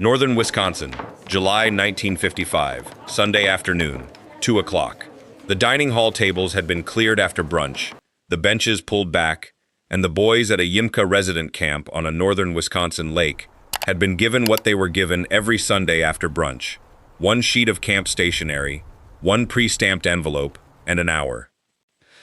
Northern Wisconsin, July 1955, Sunday afternoon, 2 o'clock. The dining hall tables had been cleared after brunch, the benches pulled back, and the boys at a Yimka resident camp on a northern Wisconsin lake had been given what they were given every Sunday after brunch: one sheet of camp stationery, one pre-stamped envelope, and an hour.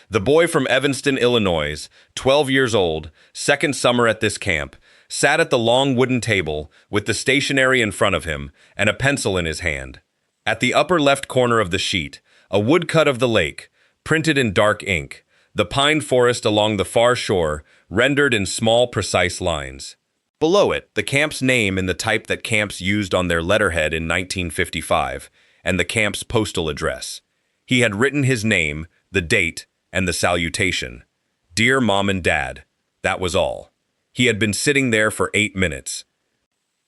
The boy from Evanston, Illinois, 12 years old, second summer at this camp, sat at the long wooden table with the stationery in front of him and a pencil in his hand. At the upper left corner of the sheet, a woodcut of the lake, printed in dark ink, the pine forest along the far shore, rendered in small, precise lines. Below it, the camp's name in the type that camps used on their letterhead in 1955, and the camp's postal address. He had written his name, the date, and the salutation. "Dear Mom and Dad." That was all. He had been sitting there for 8 minutes.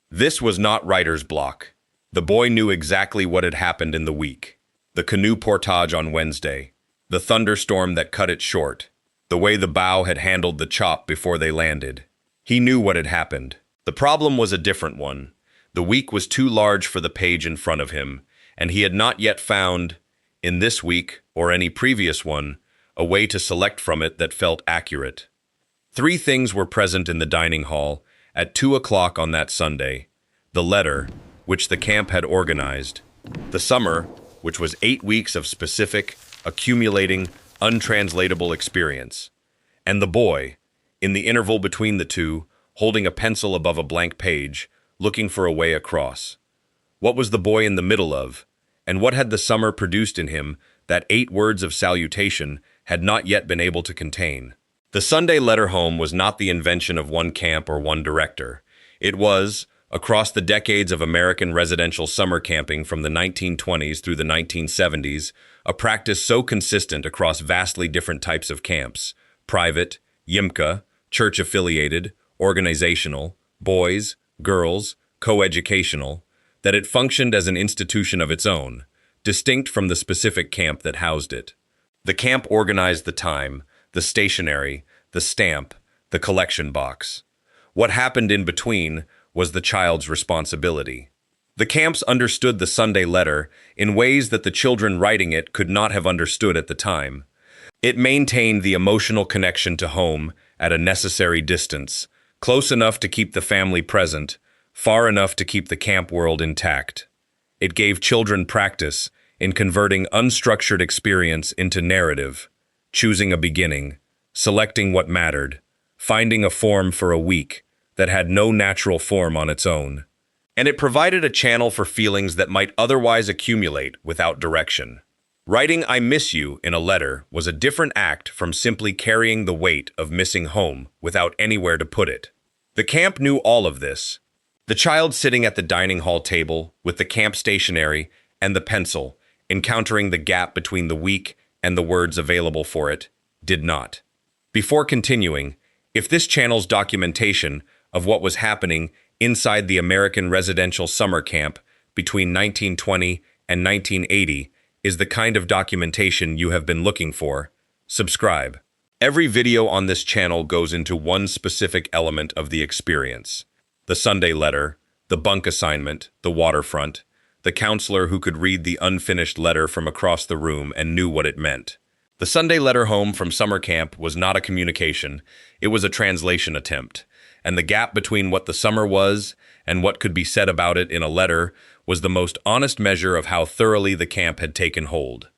This was not writer's block. The boy knew exactly what had happened in the week. The canoe portage on Wednesday, the thunderstorm that cut it short, the way the bow had handled the chop before they landed. He knew what had happened. The problem was a different one. The week was too large for the page in front of him, and he had not yet found, in this week or any previous one, a way to select from it that felt accurate. 3 things were present in the dining hall at 2 o'clock on that Sunday: the letter, which the camp had organized; the summer, which was 8 weeks of specific, accumulating, untranslatable experience; and the boy, in the interval between the two, holding a pencil above a blank page, looking for a way across. What was the boy in the middle of, and what had the summer produced in him that 8 words of salutation had not yet been able to contain? The Sunday letter home was not the invention of one camp or one director. It was, across the decades of American residential summer camping from the 1920s through the 1970s, a practice so consistent across vastly different types of camps: private, Yimka, church-affiliated, organizational, boys, girls, coeducational, that it functioned as an institution of its own, distinct from the specific camp that housed it. The camp organized the time, the stationery, the stamp, the collection box. What happened in between was the child's responsibility. The camps understood the Sunday letter in ways that the children writing it could not have understood at the time. It maintained the emotional connection to home at a necessary distance, close enough to keep the family present, far enough to keep the camp world intact. It gave children practice in converting unstructured experience into narrative, choosing a beginning, selecting what mattered, finding a form for a week that had no natural form on its own. And it provided a channel for feelings that might otherwise accumulate without direction. Writing "I miss you" in a letter was a different act from simply carrying the weight of missing home without anywhere to put it. The camp knew all of this. The child sitting at the dining hall table with the camp stationery and the pencil, encountering the gap between the week and the words available for it, did not. Before continuing, if this channel's documentation of what was happening inside the American residential summer camp between 1920 and 1980 is the kind of documentation you have been looking for, subscribe. Every video on this channel goes into one specific element of the experience: the Sunday letter, the bunk assignment, the waterfront, the counselor who could read the unfinished letter from across the room and knew what it meant. The Sunday letter home from summer camp was not a communication, it was a translation attempt, and the gap between what the summer was and what could be said about it in a letter was the most honest measure of how thoroughly the camp had taken hold.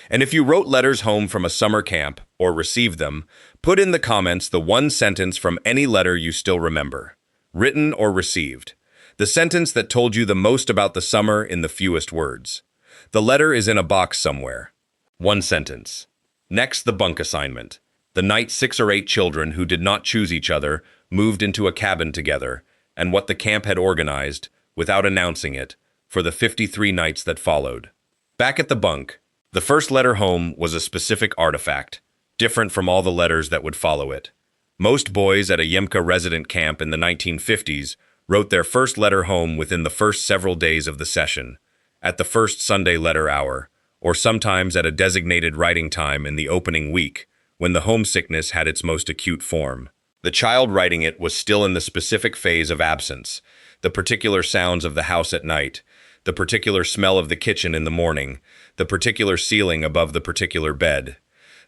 And if you wrote letters home from a summer camp, or received them, put in the comments the one sentence from any letter you still remember, written or received. The sentence that told you the most about the summer in the fewest words. The letter is in a box somewhere. One sentence. Next, the bunk assignment. The night 6 or 8 children who did not choose each other moved into a cabin together, and what the camp had organized, without announcing it, for the 53 nights that followed. Back at the bunk, the first letter home was a specific artifact, different from all the letters that would follow it. Most boys at a Yimka resident camp in the 1950s wrote their first letter home within the first several days of the session, at the first Sunday letter hour, or sometimes at a designated writing time in the opening week, when the homesickness had its most acute form. The child writing it was still in the specific phase of absence, the particular sounds of the house at night, the particular smell of the kitchen in the morning, the particular ceiling above the particular bed.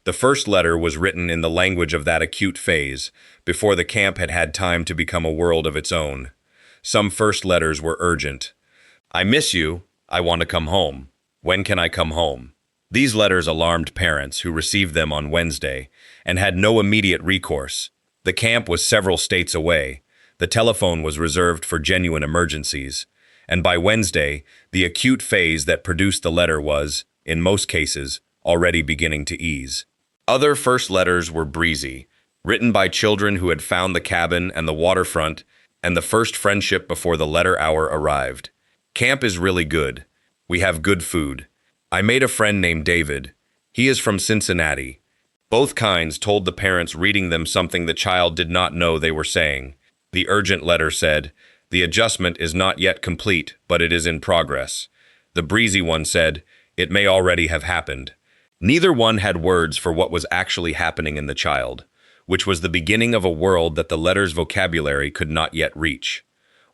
The first letter was written in the language of that acute phase, before the camp had had time to become a world of its own. Some first letters were urgent. "I miss you. I want to come home. When can I come home?" These letters alarmed parents who received them on Wednesday and had no immediate recourse. The camp was several states away. The telephone was reserved for genuine emergencies. And by Wednesday, the acute phase that produced the letter was, in most cases, already beginning to ease. Other first letters were breezy, written by children who had found the cabin and the waterfront and the first friendship before the letter hour arrived. "Camp is really good. We have good food. I made a friend named David. He is from Cincinnati." Both kinds told the parents reading them something the child did not know they were saying. The urgent letter said, "The adjustment is not yet complete, but it is in progress." The breezy one said, "It may already have happened." Neither one had words for what was actually happening in the child, which was the beginning of a world that the letter's vocabulary could not yet reach.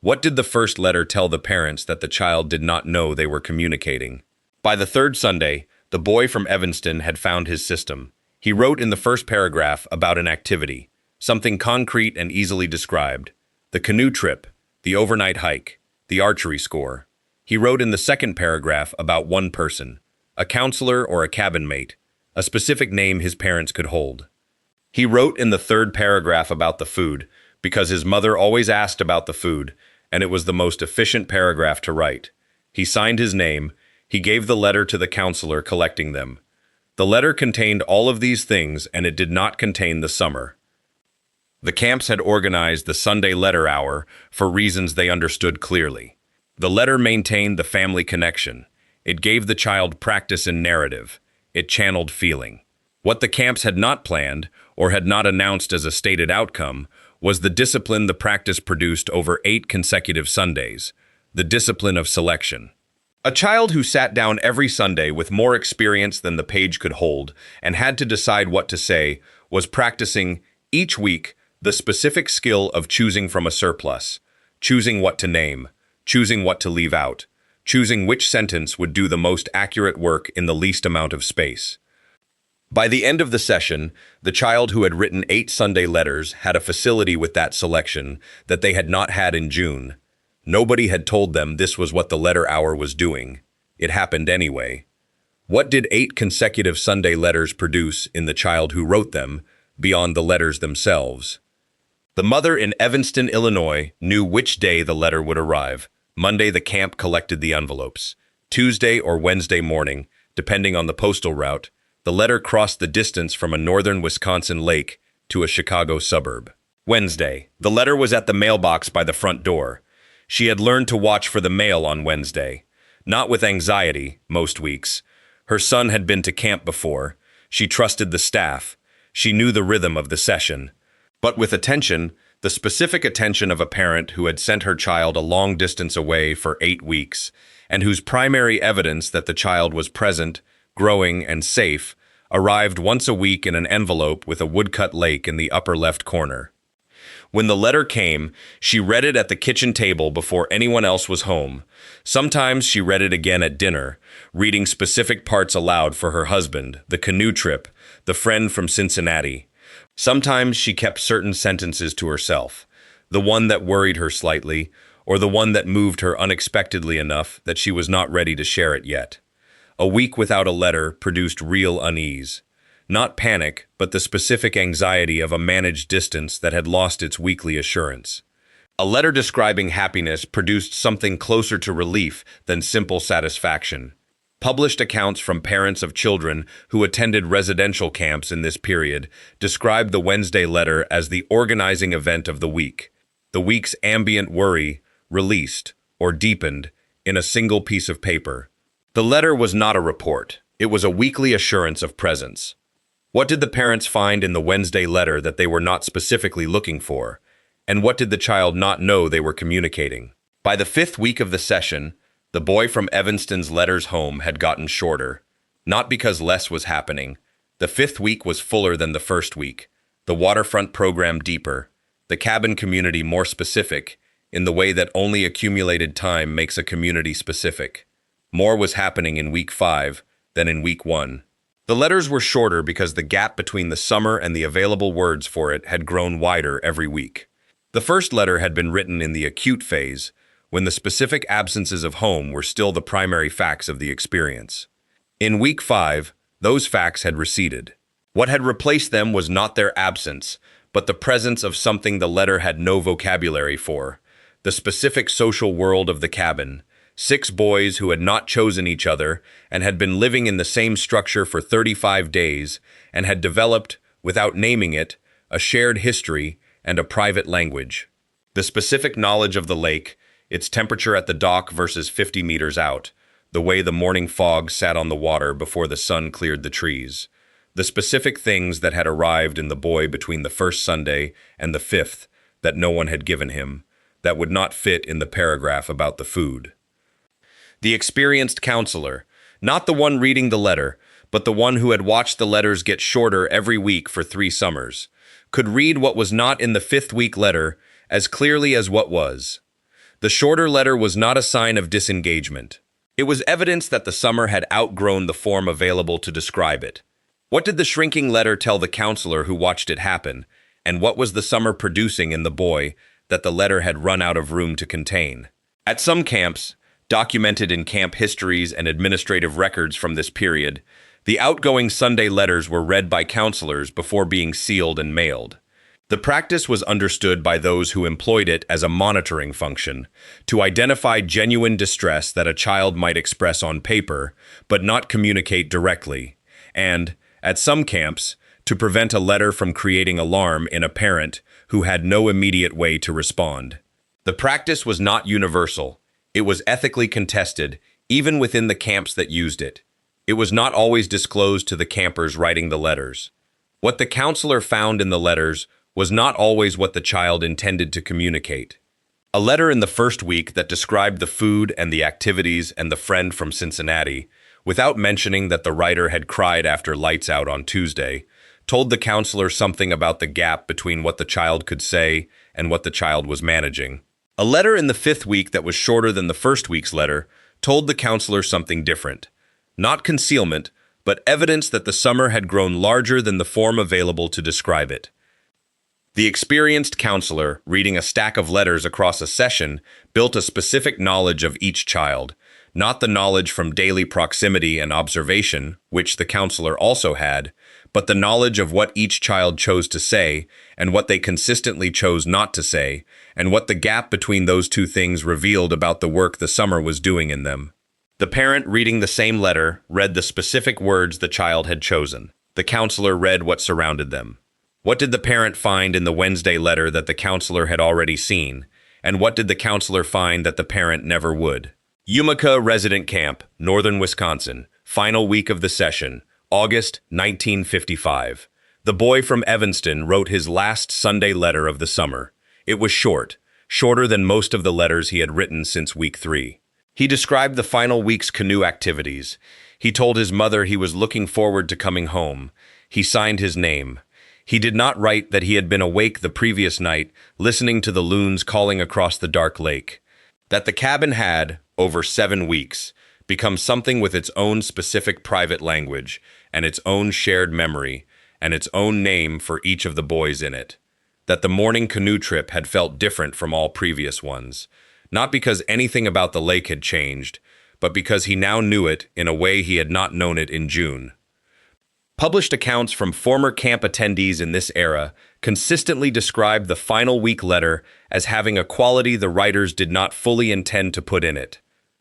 What did the first letter tell the parents that the child did not know they were communicating? By the third Sunday, the boy from Evanston had found his system. He wrote in the first paragraph about an activity, something concrete and easily described: the canoe trip, the overnight hike, the archery score. He wrote in the second paragraph about one person, a counselor or a cabin mate, a specific name his parents could hold. He wrote in the third paragraph about the food, because his mother always asked about the food, and it was the most efficient paragraph to write. He signed his name. He gave the letter to the counselor collecting them. The letter contained all of these things, and it did not contain the summer. The camps had organized the Sunday letter hour for reasons they understood clearly. The letter maintained the family connection. It gave the child practice in narrative. It channeled feeling. What the camps had not planned, or had not announced as a stated outcome, was the discipline the practice produced over 8 consecutive Sundays, the discipline of selection. A child who sat down every Sunday with more experience than the page could hold and had to decide what to say was practicing, each week, the specific skill of choosing from a surplus, choosing what to name, choosing what to leave out, choosing which sentence would do the most accurate work in the least amount of space. By the end of the session, the child who had written 8 Sunday letters had a facility with that selection that they had not had in June. Nobody had told them this was what the letter hour was doing. It happened anyway. What did 8 consecutive Sunday letters produce in the child who wrote them, beyond the letters themselves? The mother in Evanston, Illinois, knew which day the letter would arrive. Monday, the camp collected the envelopes. Tuesday or Wednesday morning, depending on the postal route, the letter crossed the distance from a northern Wisconsin lake to a Chicago suburb. Wednesday, the letter was at the mailbox by the front door. She had learned to watch for the mail on Wednesday. Not with anxiety, most weeks. Her son had been to camp before. She trusted the staff. She knew the rhythm of the session. But with attention, the specific attention of a parent who had sent her child a long distance away for 8 weeks, and whose primary evidence that the child was present, growing, and safe arrived once a week in an envelope with a woodcut lake in the upper left corner. When the letter came, she read it at the kitchen table before anyone else was home. Sometimes she read it again at dinner, reading specific parts aloud for her husband, the canoe trip, the friend from Cincinnati. Sometimes she kept certain sentences to herself, the one that worried her slightly, or the one that moved her unexpectedly enough that she was not ready to share it yet. A week without a letter produced real unease. Not panic, but the specific anxiety of a managed distance that had lost its weekly assurance. A letter describing happiness produced something closer to relief than simple satisfaction. Published accounts from parents of children who attended residential camps in this period described the Wednesday letter as the organizing event of the week. The week's ambient worry released, or deepened, in a single piece of paper. The letter was not a report. It was a weekly assurance of presence. What did the parents find in the Wednesday letter that they were not specifically looking for? And what did the child not know they were communicating? By the 5th week of the session, the boy from Evanston's letters home had gotten shorter. Not because less was happening. The 5th week was fuller than the 1st week. The waterfront program deeper. The cabin community more specific. in the way that only accumulated time makes a community specific. More was happening in week 5 than in week 1. The letters were shorter because the gap between the summer and the available words for it had grown wider every week. The first letter had been written in the acute phase, when the specific absences of home were still the primary facts of the experience. In week 5, those facts had receded. What had replaced them was not their absence, but the presence of something the letter had no vocabulary for: the specific social world of the cabin. 6 boys who had not chosen each other and had been living in the same structure for 35 days and had developed, without naming it, a shared history and a private language. The specific knowledge of the lake, its temperature at the dock versus 50 meters out, the way the morning fog sat on the water before the sun cleared the trees, the specific things that had arrived in the boy between the first Sunday and the 5th that no one had given him, that would not fit in the paragraph about the food. The experienced counselor, not the one reading the letter, but the one who had watched the letters get shorter every week for 3 summers, could read what was not in the 5th week letter as clearly as what was. The shorter letter was not a sign of disengagement. It was evidence that the summer had outgrown the form available to describe it. What did the shrinking letter tell the counselor who watched it happen, and what was the summer producing in the boy that the letter had run out of room to contain? At some camps, documented in camp histories and administrative records from this period, the outgoing Sunday letters were read by counselors before being sealed and mailed. The practice was understood by those who employed it as a monitoring function, to identify genuine distress that a child might express on paper, but not communicate directly, and, at some camps, to prevent a letter from creating alarm in a parent who had no immediate way to respond. The practice was not universal. It was ethically contested, even within the camps that used it. It was not always disclosed to the campers writing the letters. What the counselor found in the letters was not always what the child intended to communicate. A letter in the first week that described the food and the activities and the friend from Cincinnati, without mentioning that the writer had cried after lights out on Tuesday, told the counselor something about the gap between what the child could say and what the child was managing. A letter in the 5th week that was shorter than the first week's letter told the counselor something different. Not concealment, but evidence that the summer had grown larger than the form available to describe it. The experienced counselor, reading a stack of letters across a session, built a specific knowledge of each child, not the knowledge from daily proximity and observation, which the counselor also had, but the knowledge of what each child chose to say and what they consistently chose not to say, and what the gap between those two things revealed about the work the summer was doing in them. The parent reading the same letter read the specific words the child had chosen. The counselor read what surrounded them. What did the parent find in the Wednesday letter that the counselor had already seen, and what did the counselor find that the parent never would? Utica Resident Camp, Northern Wisconsin, final week of the session, August 1955. The boy from Evanston wrote his last Sunday letter of the summer. It was short, shorter than most of the letters he had written since week 3. He described the final week's canoe activities. He told his mother he was looking forward to coming home. He signed his name. He did not write that he had been awake the previous night, listening to the loons calling across the dark lake. That the cabin had, over 7 weeks, become something with its own specific private language, and its own shared memory, and its own name for each of the boys in it. That the morning canoe trip had felt different from all previous ones, not because anything about the lake had changed, but because he now knew it in a way he had not known it in June. Published accounts from former camp attendees in this era consistently described the final week letter as having a quality the writers did not fully intend to put in it.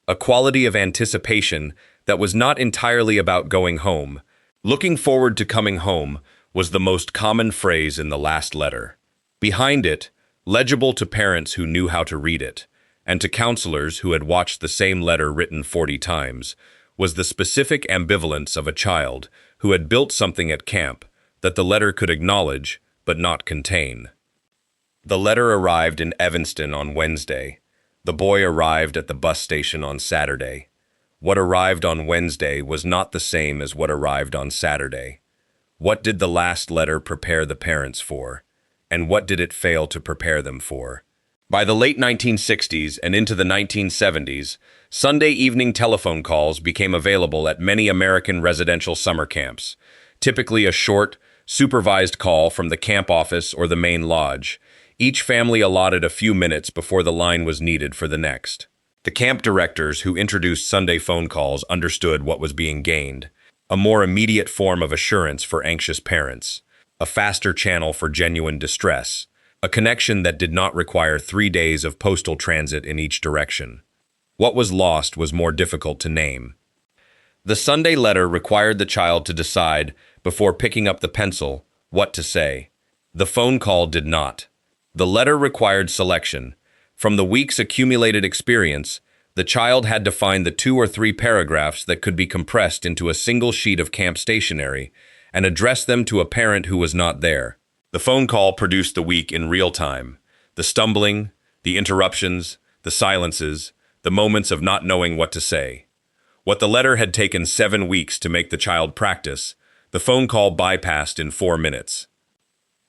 A quality of anticipation that was not entirely about going home. Looking forward to coming home was the most common phrase in the last letter. Behind it, legible to parents who knew how to read it, and to counselors who had watched the same letter written 40 times, was the specific ambivalence of a child who had built something at camp that the letter could acknowledge but not contain. The letter arrived in Evanston on Wednesday. The boy arrived at the bus station on Saturday. What arrived on Wednesday was not the same as what arrived on Saturday. What did the last letter prepare the parents for? And what did it fail to prepare them for? By the late 1960s and into the 1970s, Sunday evening telephone calls became available at many American residential summer camps, typically a short, supervised call from the camp office or the main lodge. Each family allotted a few minutes before the line was needed for the next. The camp directors who introduced Sunday phone calls understood what was being gained: a more immediate form of assurance for anxious parents, a faster channel for genuine distress, a connection that did not require 3 days of postal transit in each direction. What was lost was more difficult to name. The Sunday letter required the child to decide, before picking up the pencil, what to say. The phone call did not. The letter required selection. From the week's accumulated experience, the child had to find the 2 or 3 paragraphs that could be compressed into a single sheet of camp stationery and address them to a parent who was not there. The phone call produced the week in real time. The stumbling, the interruptions, the silences, the moments of not knowing what to say. What the letter had taken 7 weeks to make the child practice, the phone call bypassed in 4 minutes.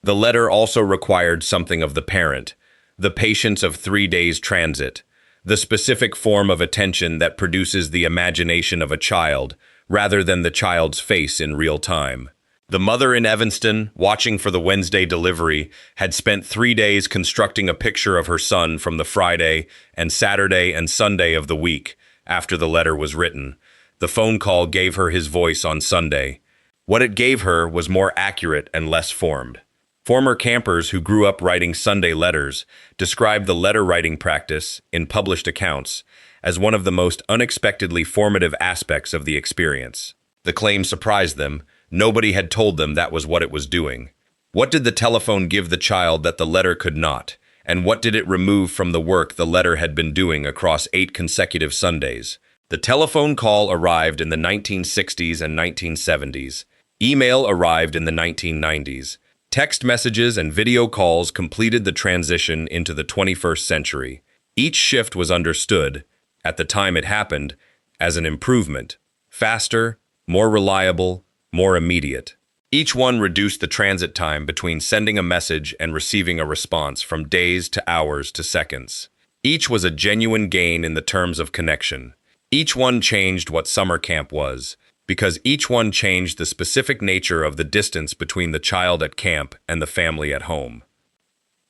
The letter also required something of the parent: the patience of 3 days transit, the specific form of attention that produces the imagination of a child rather than the child's face in real time. The mother in Evanston, watching for the Wednesday delivery, had spent 3 days constructing a picture of her son from the Friday and Saturday and Sunday of the week after the letter was written. The phone call gave her his voice on Sunday. What it gave her was more accurate and less formed. Former campers who grew up writing Sunday letters described the letter-writing practice, in published accounts, as one of the most unexpectedly formative aspects of the experience. The claim surprised them. Nobody had told them that was what it was doing. What did the telephone give the child that the letter could not? And what did it remove from the work the letter had been doing across 8 consecutive Sundays? The telephone call arrived in the 1960s and 1970s. Email arrived in the 1990s. Text messages and video calls completed the transition into the 21st century. Each shift was understood, at the time it happened, as an improvement: faster, more reliable, more immediate. Each one reduced the transit time between sending a message and receiving a response from days to hours to seconds. Each was a genuine gain in the terms of connection. Each one changed what summer camp was, because each one changed the specific nature of the distance between the child at camp and the family at home.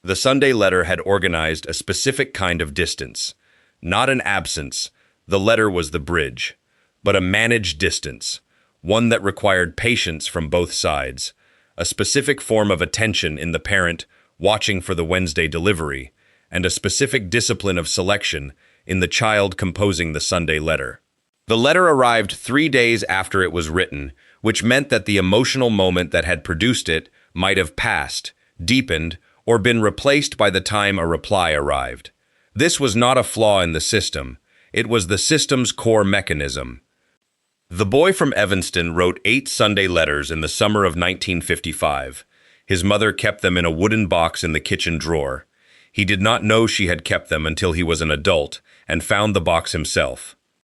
The Sunday letter had organized a specific kind of distance. Not an absence, the letter was the bridge, but a managed distance, one that required patience from both sides, a specific form of attention in the parent watching for the Wednesday delivery, and a specific discipline of selection in the child composing the Sunday letter. The letter arrived 3 days after it was written, which meant that the emotional moment that had produced it might have passed, deepened, or been replaced by the time a reply arrived. This was not a flaw in the system. It was the system's core mechanism. The boy from Evanston wrote 8 Sunday letters in the summer of 1955. His mother kept them in a wooden box in the kitchen drawer. He did not know she had kept them until he was an adult and found the box himself.